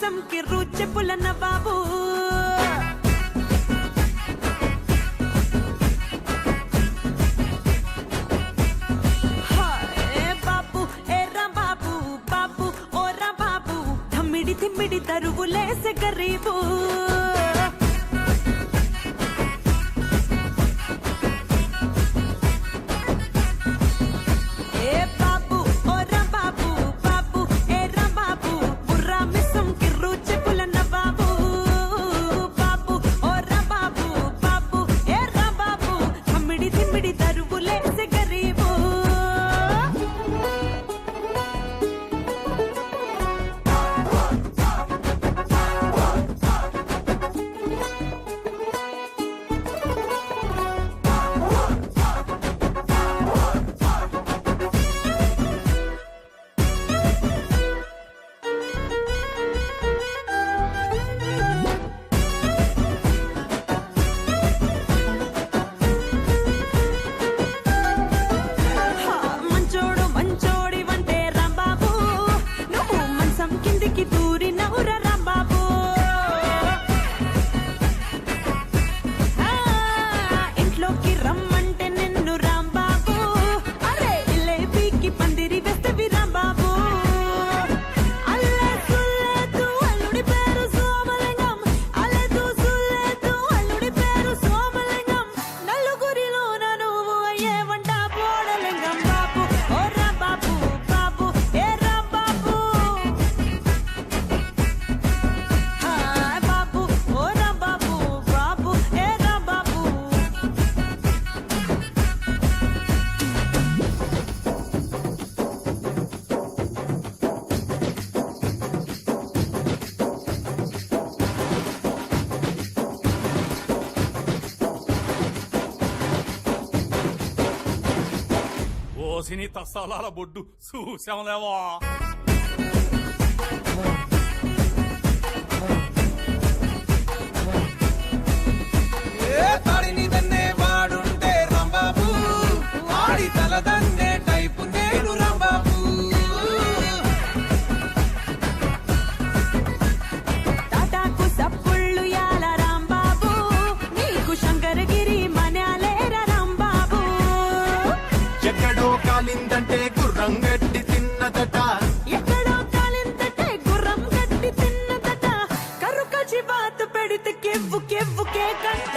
మిసం కి రుచి పులన్న బాబు తిమ్మిడి తరువులేసే గరీబు ఏ బాబు ఓరా బాబు బాబు ఏ రా బాబు బుర్రా మిసం కి రుచి పులన్న బాబు బాబు ఓరా బాబు బాబు ఏ రా బాబు తిమ్మిడి తిమ్మిడి తరువులేసే గరీబు ఓసిని తస్సాల బొడ్డు చూసాంలేవా తాడిని దన్నే వాడుంటే రాంబాబు ఆడి తల దన్నే టైపు నేను రాంబాబు టాటాకు సప్పుళ్ళు యాల రాంబాబు నీకు శంకరగిరి మన్యాలేరా రాంబాబు ఎక్కడో కాలిందంటే గుర్రం గడ్డి తిన్నదట ఎక్కడో కాలిందంటే గుర్రం గడ్డి తిన్నదట కరుకచి బాతు పెడితే కెవ్వు కెవ్వుకే కంట